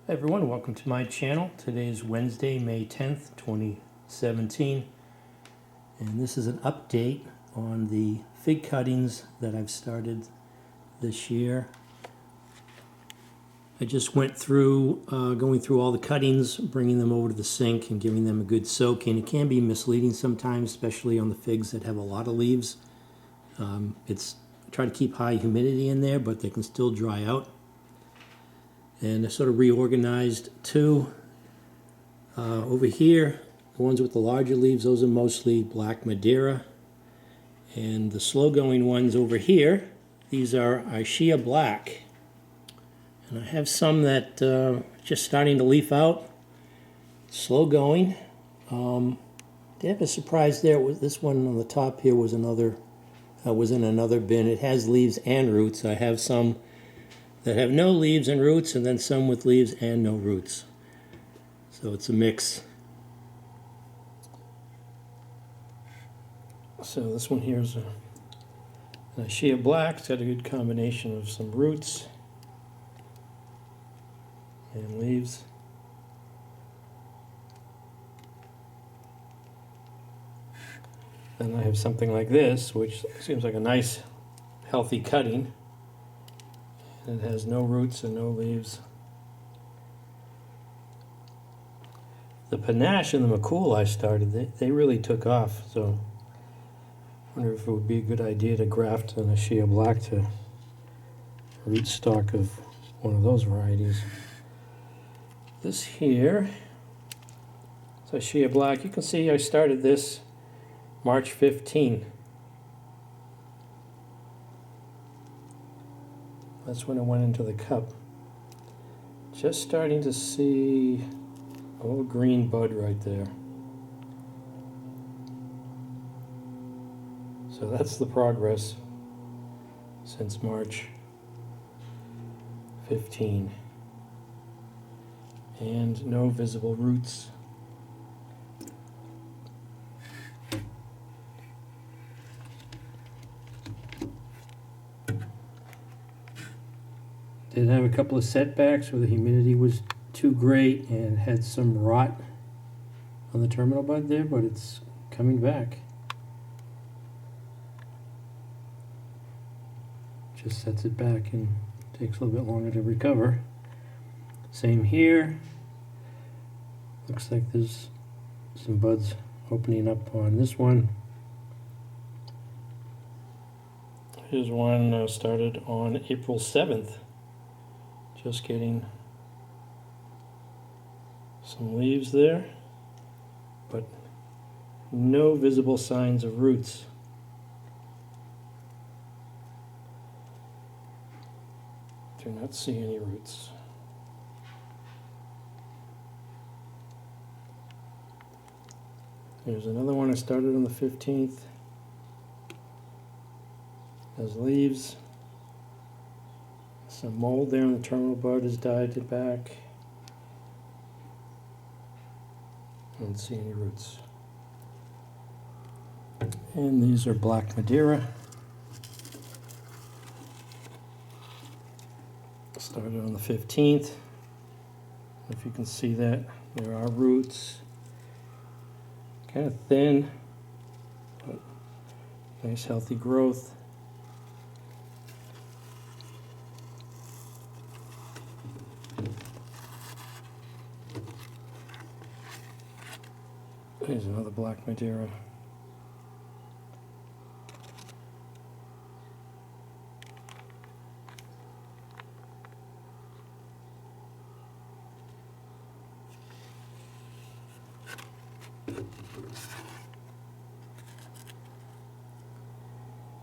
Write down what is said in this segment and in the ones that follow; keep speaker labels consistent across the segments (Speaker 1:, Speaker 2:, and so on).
Speaker 1: Hi everyone, welcome to my channel. Today is Wednesday, May 10th, 2017, and this is an update on the fig cuttings that I've started this year. I just went through, going through all the cuttings, bringing them over to the sink and giving them a good soaking. It can be misleading sometimes, especially on the figs that have a lot of leaves. Try to keep high humidity in there, but they can still dry out. And I sort of reorganized too. Over here, the ones with the larger leaves, those are mostly Black Madeira. And the slow-going ones over here, these are Ischia Black. And I have some that just starting to leaf out, slow-going. They have a surprise there. This one on the top here was in another bin. It has leaves and roots. I have some that have no leaves and roots, and then some with leaves and no roots. So it's a mix. So this one here is an Ischia Black. It's got a good combination of some roots and leaves. Then I have something like this, which seems like a nice, healthy cutting. It has no roots and no leaves. The panache and the McCool I started, they really took off. So I wonder if it would be a good idea to graft an Ischia Black to root stock of one of those varieties. This here is Ischia Black. You can see I started this March 15. That's when it went into the cup. Just starting to see a little green bud right there. So that's the progress since March 15. And no visible roots. Did have a couple of setbacks where the humidity was too great and had some rot on the terminal bud there, but it's coming back. Just sets it back and takes a little bit longer to recover. Same here. Looks like there's some buds opening up on this one. Here's one started on April 7th. Just getting some leaves there, but no visible signs of roots. Do not see any roots. Here's another one I started on the 15th. Has leaves. Some mold there on the terminal bud has died it back. Don't see any roots. And these are Black Madeira. Started on the 15th. If you can see that, there are roots. Kind of thin, but nice healthy growth. Here's another Black Madeira.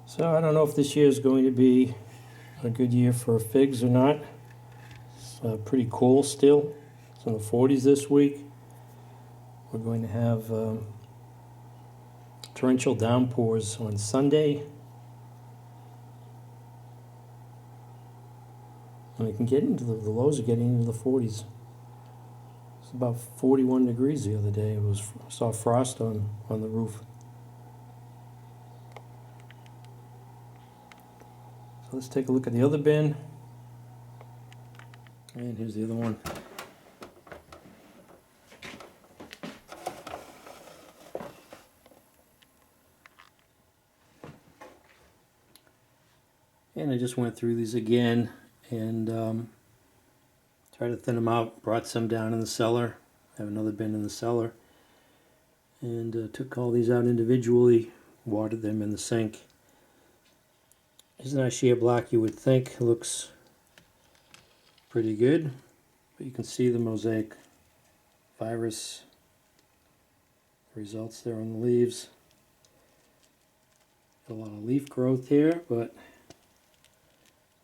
Speaker 1: So I don't know if this year is going to be a good year for figs or not. It's pretty cool still. It's in the 40s this week. We're going to have torrential downpours on Sunday. And it can get into the lows are getting into the 40s. It's about 41 degrees the other day. Saw frost on the roof. So let's take a look at the other bin. And here's the other one. And I just went through these again and tried to thin them out. Brought some down in the cellar. I have another bin in the cellar. And took all these out individually, watered them in the sink. This is not sheer black, you would think. It looks pretty good, but you can see the mosaic virus results there on the leaves. Got a lot of leaf growth here, but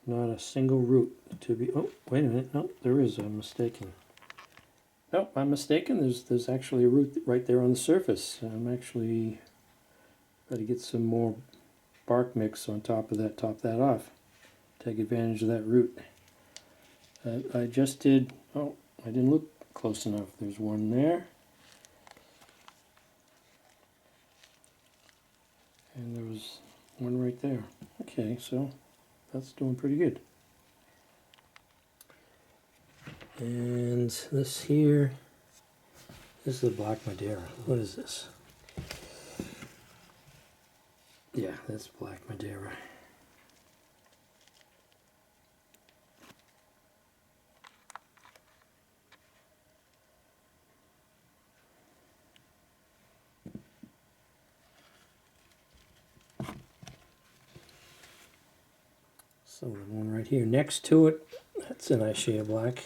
Speaker 1: not a single root to be. Oh, wait a minute! No, there is. I'm mistaken. No, I'm mistaken. There's actually a root right there on the surface. I'm actually got to get some more bark mix on top of that. Top that off. Take advantage of that root. I just did. Oh, I didn't look close enough. There's one there. And there was one right there. Okay, so that's doing pretty good. And this here, this is the Black Madeira. What is this? Yeah, that's Black Madeira. So the one right here next to it, that's an Ishia Black.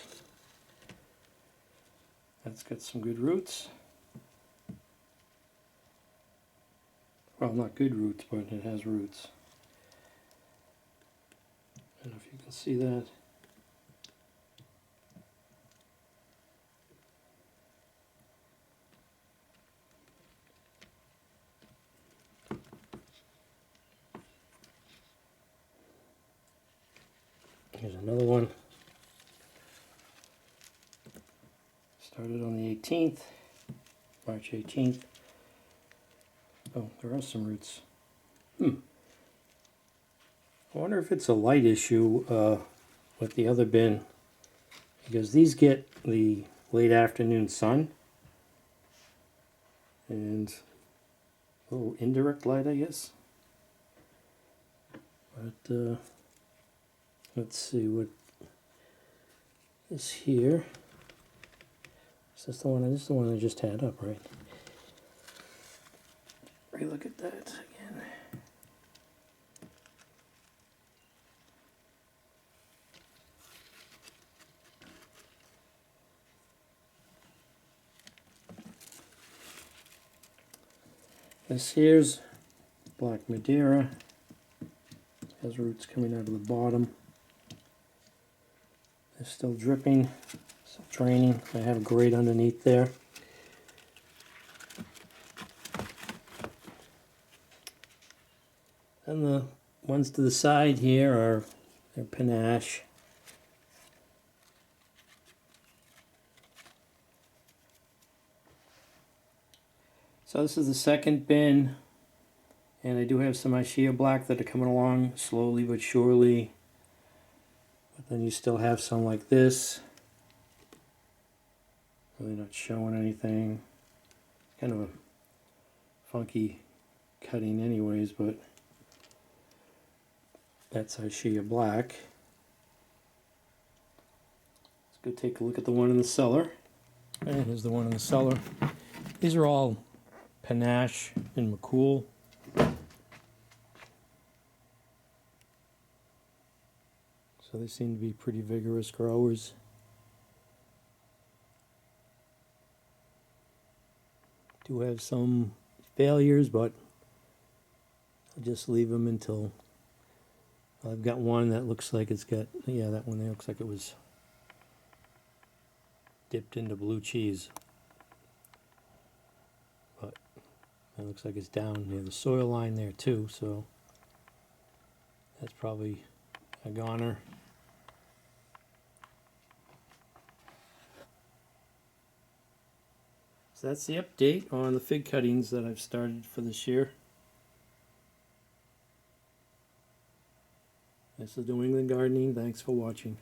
Speaker 1: That's got some good roots. Well, not good roots, but it has roots. I don't know if you can see that. Here's another one. Started on the 18th, March 18th. Oh, there are some roots. I wonder if it's a light issue with the other bin, because these get the late afternoon sun and a little indirect light, I guess. But let's see what is here. Is this the one? This is the one I just had up, right? Relook at that again. This here's Black Madeira. Has roots coming out of the bottom. They're still dripping, still draining. I have a grate underneath there. And the ones to the side here are they're panache. So this is the second bin, and I do have some Ishia Black that are coming along slowly but surely. But then you still have some like this. Really not showing anything. Kind of a funky cutting anyways, but that's Ishia Black. Let's go take a look at the one in the cellar. And here's the one in the cellar. These are all panache and McCool. So they seem to be pretty vigorous growers. Do have some failures, but I'll just leave them until I've got one that looks like it's got, yeah, that one there looks like it was dipped into blue cheese. But it looks like it's down near the soil line there too, so that's probably a goner. So that's the update on the fig cuttings that I've started for this year. This is New England Gardening. Thanks for watching.